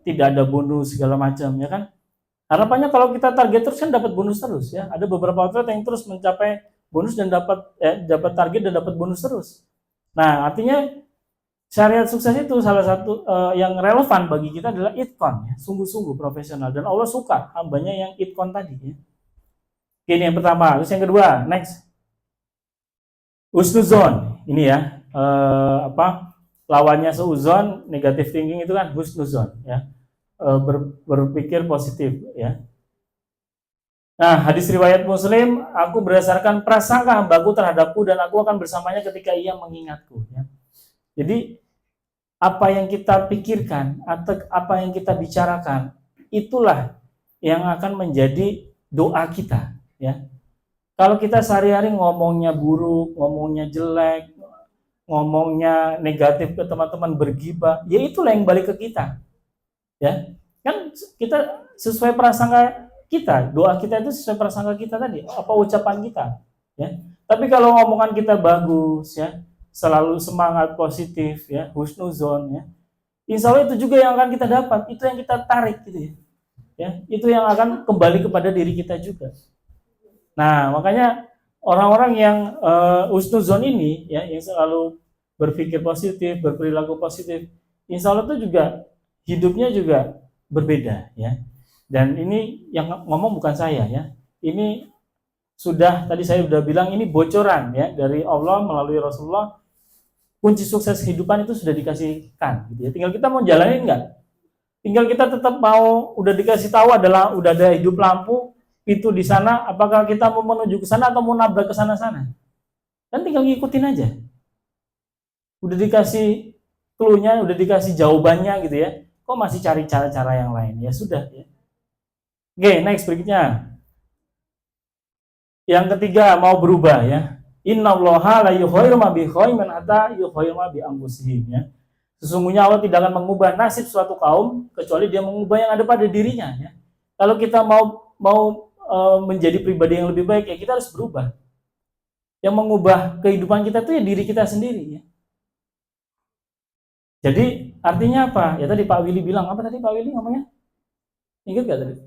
tidak ada bonus segala macam ya kan. Harapannya kalau kita target terus kan dapat bonus terus ya. Ada beberapa outlet yang terus mencapai bonus dan dapat target dan dapat bonus terus. Nah, artinya syariat sukses itu salah satu yang relevan bagi kita adalah itqon ya, sungguh-sungguh profesional, dan Allah suka hambanya yang itqon tadi ya. Ini yang pertama. Terus yang kedua, next, husnuzon. Ini ya, lawannya seuzon, negative thinking itu kan husnuzon ya, berpikir positif ya. Nah, hadis riwayat Muslim, aku berdasarkan prasangka hambaku terhadapku dan aku akan bersamanya ketika ia mengingatku ya. Jadi apa yang kita pikirkan atau apa yang kita bicarakan, itulah yang akan menjadi doa kita ya. Kalau kita sehari-hari ngomongnya buruk, ngomongnya jelek, ngomongnya negatif ke teman-teman, bergibah, ya itulah yang balik ke kita ya. Kan kita sesuai prasangka kita, doa kita itu sesuai prasangka kita tadi, apa ucapan kita ya. Tapi kalau ngomongan kita bagus ya, selalu semangat positif ya, husnuzon ya, insya Allah itu juga yang akan kita dapat, itu yang kita tarik gitu ya. Ya, itu yang akan kembali kepada diri kita juga. Nah, makanya orang-orang yang husnuzon ini ya, yang selalu berpikir positif, berperilaku positif, insya Allah itu juga hidupnya juga berbeda ya. Dan ini yang ngomong bukan saya ya. Ini sudah tadi saya sudah bilang, ini bocoran ya dari Allah melalui Rasulullah. Kunci sukses kehidupan itu sudah dikasihkan gitu ya. Tinggal kita mau jalanin enggak? Tinggal kita tetap mau, udah dikasih tahu adalah udah ada hidup lampu itu di sana, apakah kita mau menuju ke sana atau mau nabrak ke sana-sana? Kan tinggal ngikutin aja. Udah dikasih clue-nya, udah dikasih jawabannya gitu ya. Kok masih cari cara-cara yang lain? Ya sudah ya. Oke, next berikutnya. Yang ketiga, mau berubah ya. Innallaha la yughayyiru ma biqaumin hatta yughayyiru ma bi anfusihim ya. Sesungguhnya Allah tidak akan mengubah nasib suatu kaum kecuali dia mengubah yang ada pada dirinya ya. Kalau kita mau menjadi pribadi yang lebih baik ya kita harus berubah. Yang mengubah kehidupan kita itu ya diri kita sendiri ya. Jadi artinya apa? Ya tadi Pak Willy bilang, apa tadi Pak Willy ngomongnya? Ingat gak tadi?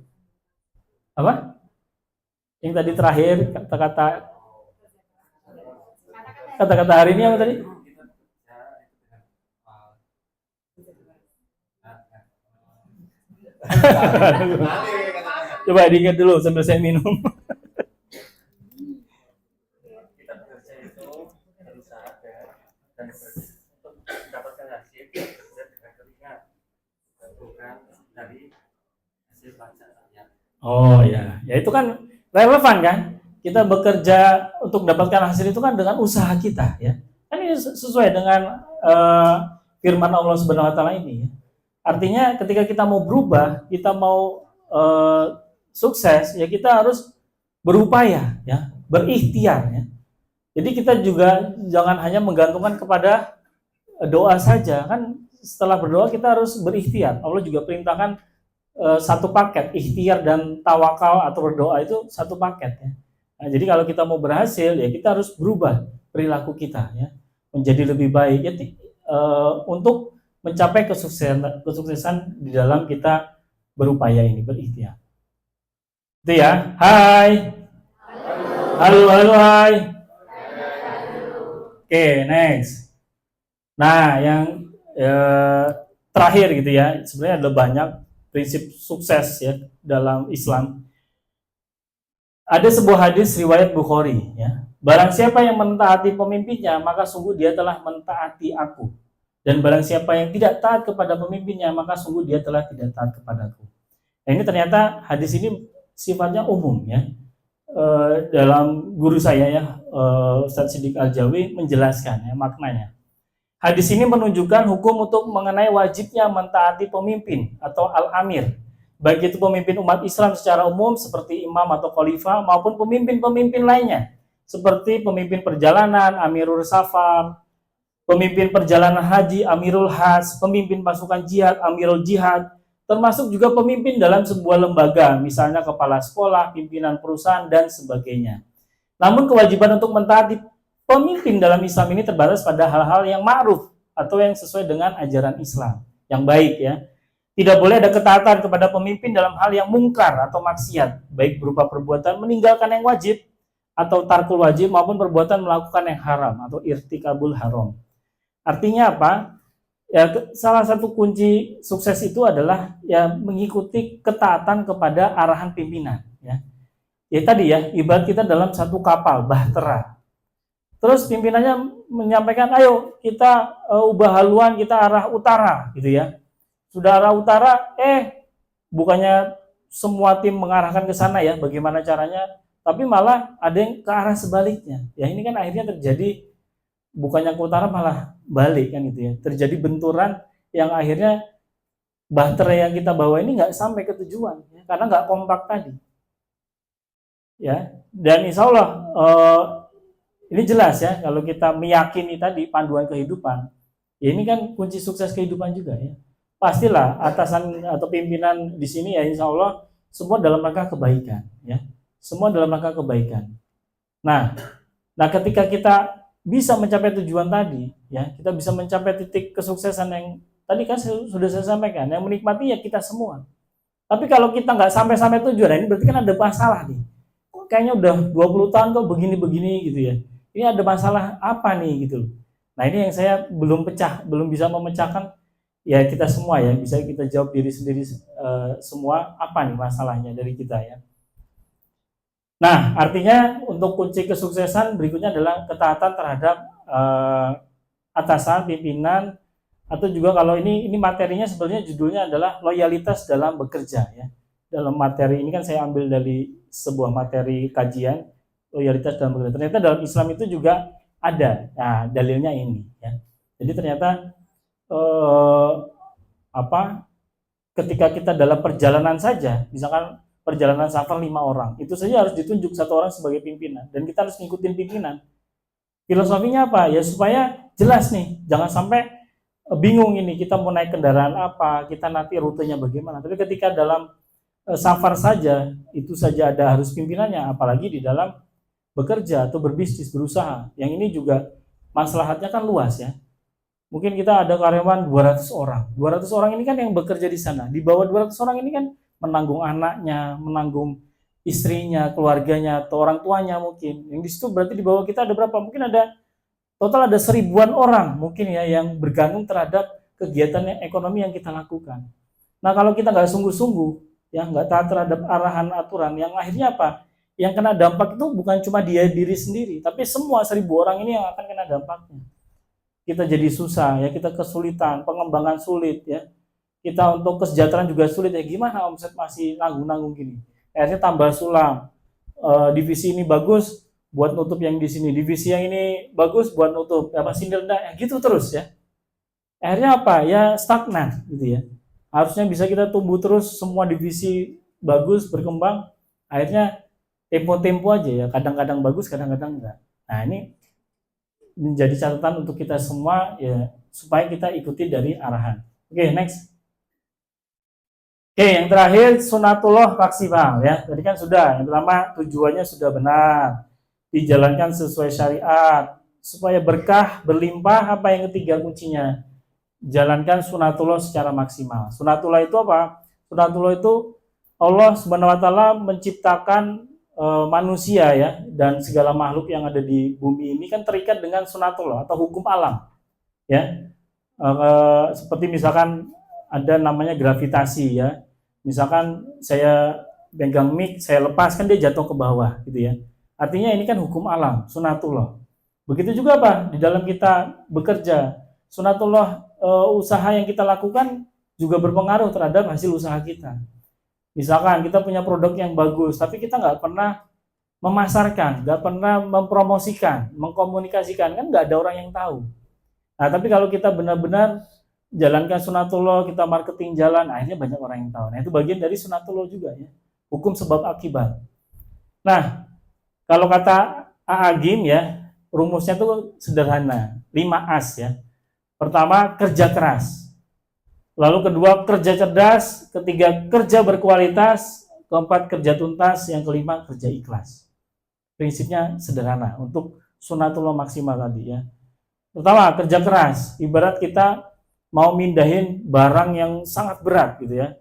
Apa? Yang tadi terakhir kata-kata hari ini apa tadi? Coba diingat dulu sambil saya minum. Kita bekerja itu berusaha dan mendapatkan hasil bekerja dengan keringat, bukan dari hasil bacaan. Oh ya, ya itu kan relevan kan? Kita bekerja untuk mendapatkan hasil itu kan dengan usaha kita ya. Kan ini sesuai dengan firman Allah Subhanahu wa taala ini ya. Artinya ketika kita mau berubah, kita mau sukses, ya kita harus berupaya ya, berikhtiar ya. Jadi kita juga jangan hanya menggantungkan kepada doa saja kan. Setelah berdoa kita harus berikhtiar. Allah juga perintahkan satu paket, ikhtiar dan tawakal atau berdoa itu satu paket ya. Nah, jadi kalau kita mau berhasil ya kita harus berubah perilaku kita ya menjadi lebih baik ya, untuk mencapai kesuksesan di dalam kita berupaya ini, berikhtiar. Itu ya. Hai. Halo, hai. Oke, next. Nah, yang terakhir gitu ya, sebenarnya ada banyak prinsip sukses ya dalam Islam. Ada sebuah hadis riwayat Bukhari ya. Barang siapa yang mentaati pemimpinnya, maka sungguh dia telah mentaati aku. Dan barang siapa yang tidak taat kepada pemimpinnya, maka sungguh dia telah tidak taat kepadaku. Nah, ini ternyata hadis ini sifatnya umum ya. Dalam guru saya ya, Ustadz Siddiq Al-Jawi menjelaskan ya maknanya. Hadis ini menunjukkan hukum untuk mengenai wajibnya mentaati pemimpin atau al-amir, baik itu pemimpin umat Islam secara umum seperti imam atau khalifah maupun pemimpin-pemimpin lainnya seperti pemimpin perjalanan, amirul safar, pemimpin perjalanan haji, amirul hajj, pemimpin pasukan jihad, amirul jihad, termasuk juga pemimpin dalam sebuah lembaga, misalnya kepala sekolah, pimpinan perusahaan, dan sebagainya. Namun kewajiban untuk mentaati pemimpin dalam Islam ini terbatas pada hal-hal yang ma'ruf atau yang sesuai dengan ajaran Islam, yang baik ya. Tidak boleh ada ketaatan kepada pemimpin dalam hal yang mungkar atau maksiat, baik berupa perbuatan meninggalkan yang wajib atau tarkul wajib maupun perbuatan melakukan yang haram atau irtikabul haram. Artinya apa? Ya, salah satu kunci sukses itu adalah ya mengikuti ketaatan kepada arahan pimpinan ya. Ya tadi ya, ibarat kita dalam satu kapal bahtera. Terus pimpinannya menyampaikan, ayo kita ubah haluan, kita arah utara gitu ya. Sudah arah utara, bukannya semua tim mengarahkan ke sana ya, bagaimana caranya, tapi malah ada yang ke arah sebaliknya. Ya ini kan akhirnya terjadi bukannya ke utara malah balik kan gitu ya. Terjadi benturan yang akhirnya bahtera yang kita bawa ini nggak sampai ke tujuan ya, karena nggak kompak tadi. Ya, dan insya Allah ini jelas ya kalau kita meyakini tadi panduan kehidupan. Ya ini kan kunci sukses kehidupan juga ya. Pastilah atasan atau pimpinan di sini ya insya Allah semua dalam rangka kebaikan ya. Semua dalam rangka kebaikan. Nah ketika kita bisa mencapai tujuan tadi ya, kita bisa mencapai titik kesuksesan yang tadi kan sudah saya sampaikan, yang menikmati ya kita semua. Tapi kalau kita nggak sampai tujuan, ini berarti kan ada masalah nih. Kayaknya udah 20 tahun kok begini-begini gitu ya. Ini ada masalah apa nih gitu. Nah ini yang saya belum bisa memecahkan. Ya kita semua ya bisa kita jawab diri sendiri semua apa nih masalahnya dari kita ya. Nah artinya untuk kunci kesuksesan berikutnya adalah ketaatan terhadap atasan, pimpinan atau juga kalau ini materinya sebenarnya judulnya adalah loyalitas dalam bekerja ya. Dalam materi ini kan saya ambil dari sebuah materi kajian loyalitas dalam bekerja. Ternyata dalam Islam itu juga ada. Nah, dalilnya ini ya. Jadi ternyata ketika kita dalam perjalanan saja, misalkan perjalanan safar 5 orang, itu saja harus ditunjuk 1 orang sebagai pimpinan dan kita harus ngikutin pimpinan. Filosofinya apa? Ya supaya jelas nih, jangan sampai bingung ini kita mau naik kendaraan apa, kita nanti rutenya bagaimana. Tapi ketika dalam safar saja, itu saja ada harus pimpinannya, apalagi di dalam bekerja atau berbisnis, berusaha. Yang ini juga maslahatnya kan luas ya. Mungkin kita ada karyawan 200 orang. 200 orang ini kan yang bekerja di sana. Di bawah 200 orang ini kan menanggung anaknya, menanggung istrinya, keluarganya, atau orang tuanya mungkin. Yang di situ berarti di bawah kita ada berapa? Mungkin ada total ada 1000-an orang mungkin ya yang bergantung terhadap kegiatan ekonomi yang kita lakukan. Nah kalau kita nggak sungguh-sungguh, ya nggak taat terhadap arahan aturan, yang akhirnya apa? Yang kena dampak itu bukan cuma dia diri sendiri, tapi semua 1000 orang ini yang akan kena dampaknya. Kita jadi susah ya, kita kesulitan, pengembangan sulit ya, kita untuk kesejahteraan juga sulit ya, gimana omset masih nanggung-nanggung gini, akhirnya tambah sulam. Divisi ini bagus buat nutup yang di sini, divisi yang ini bagus buat nutup apa sindir ya, gitu terus ya, akhirnya apa ya, stagnan gitu ya. Harusnya bisa kita tumbuh terus, semua divisi bagus berkembang, akhirnya tempo-tempo aja ya, kadang-kadang bagus kadang-kadang enggak. Nah ini menjadi catatan untuk kita semua ya, supaya kita ikuti dari arahan. Oke, next. Oke, yang terakhir sunatullah maksimal ya. Tadi kan sudah, yang pertama tujuannya sudah benar, dijalankan sesuai syariat supaya berkah berlimpah. Apa yang ketiga kuncinya? Jalankan sunatullah secara maksimal. Sunatullah itu apa? Sunatullah itu Allah Subhanahu wa taala menciptakan manusia ya, dan segala makhluk yang ada di bumi ini kan terikat dengan sunatullah atau hukum alam ya. Seperti misalkan ada namanya gravitasi ya, misalkan saya pegang mic, saya lepas kan dia jatuh ke bawah gitu ya, artinya ini kan hukum alam, sunatullah. Begitu juga apa di dalam kita bekerja, sunatullah, usaha yang kita lakukan juga berpengaruh terhadap hasil usaha kita. Misalkan kita punya produk yang bagus, tapi kita nggak pernah memasarkan, nggak pernah mempromosikan, mengkomunikasikan, kan nggak ada orang yang tahu. Nah, tapi kalau kita benar-benar jalankan sunatullah, kita marketing jalan, akhirnya banyak orang yang tahu. Nah, itu bagian dari sunatullah juga ya, hukum sebab akibat. Nah, kalau kata Agim ya, rumusnya tuh sederhana, 5 As ya. Pertama, kerja keras. Lalu kedua, kerja cerdas. Ketiga, kerja berkualitas. Keempat, kerja tuntas. Yang kelima, kerja ikhlas. Prinsipnya sederhana untuk sunatullah maksimal tadi ya. Pertama, kerja keras. Ibarat kita mau mindahin barang yang sangat berat gitu ya.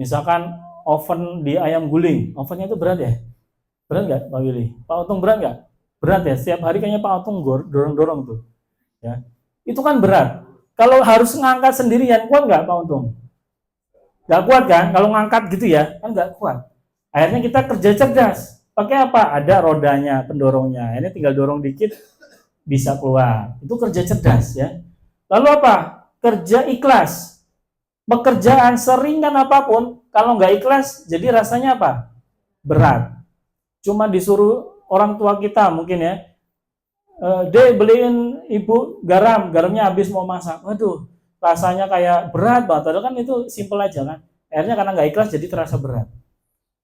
Misalkan oven di ayam guling. Ovennya itu berat ya? Berat nggak Pak Willy? Pak Untung berat nggak? Berat ya? Setiap hari kayaknya Pak Untung dorong-dorong tuh. Ya. Itu kan berat. Kalau harus ngangkat sendirian, kuat nggak Pak Untung? Nggak kuat kan? Kalau ngangkat gitu ya, kan nggak kuat. Akhirnya kita kerja cerdas. Pakai apa? Ada rodanya, pendorongnya. Ini tinggal dorong dikit, bisa keluar. Itu kerja cerdas ya. Lalu apa? Kerja ikhlas. Pekerjaan seringan apapun, kalau nggak ikhlas, jadi rasanya apa? Berat. Cuma disuruh orang tua kita mungkin ya, Dek beliin ibu garamnya habis mau masak. Waduh, rasanya kayak berat banget. Padahal kan itu simple aja kan. Akhirnya karena nggak ikhlas jadi terasa berat.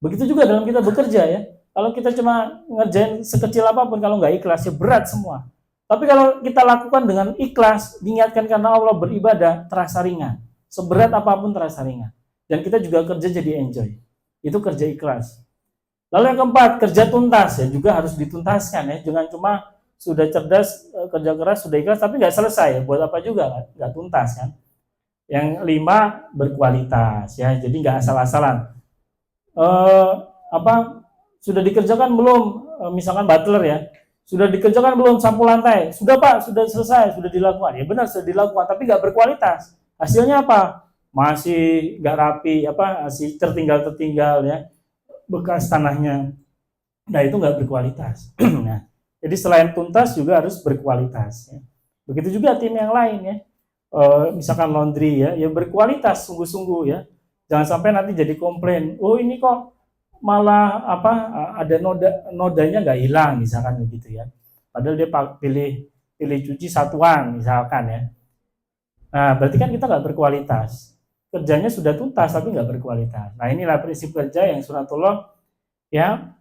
Begitu juga dalam kita bekerja ya. Kalau kita cuma ngerjain sekecil apapun, kalau nggak ikhlas ya berat semua. Tapi kalau kita lakukan dengan ikhlas, niatkan karena Allah, beribadah, terasa ringan. Seberat apapun terasa ringan. Dan kita juga kerja jadi enjoy. Itu kerja ikhlas. Lalu yang keempat, kerja tuntas ya, juga harus dituntaskan ya. Jangan cuma sudah cerdas, kerja keras, sudah ikhlas, tapi nggak selesai. Buat apa juga, nggak tuntas kan. Yang 5, berkualitas ya. Jadi nggak asal-asalan. Sudah dikerjakan belum? Misalkan butler ya, sudah dikerjakan belum sapu lantai? Sudah Pak, sudah selesai, sudah dilakukan. Ya benar, sudah dilakukan, tapi nggak berkualitas. Hasilnya apa? Masih nggak rapi, masih tertinggal ya, bekas tanahnya. Nah itu nggak berkualitas. Nah, jadi selain tuntas juga harus berkualitas. Ya. Begitu juga tim yang lain ya. misalkan laundry ya, ya berkualitas sungguh-sungguh ya. Jangan sampai nanti jadi komplain, oh ini kok malah apa ada nodanya nggak hilang misalkan begitu ya. Padahal dia pilih cuci satuan misalkan ya. Nah berarti kan kita nggak berkualitas. Kerjanya sudah tuntas tapi nggak berkualitas. Nah inilah prinsip kerja yang sunatullah ya.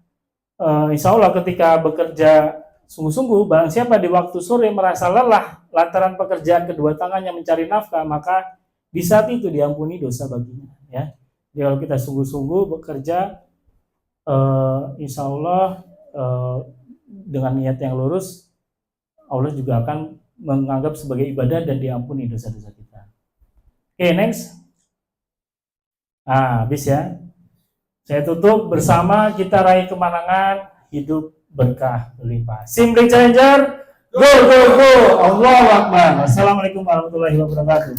Insya Allah ketika bekerja sungguh-sungguh, barang siapa di waktu sore merasa lelah lantaran pekerjaan kedua tangannya mencari nafkah, maka di saat itu diampuni dosa baginya. Ya, jadi kalau kita sungguh-sungguh bekerja, insya Allah dengan niat yang lurus, Allah juga akan menganggap sebagai ibadah dan diampuni dosa-dosa kita. Oke, next. Nah, habis ya. Saya tutup bersama kita raih kemenangan, hidup berkah berlimpah. Simply Challenger, go go go, Allahu Akbar. Assalamualaikum warahmatullahi wabarakatuh.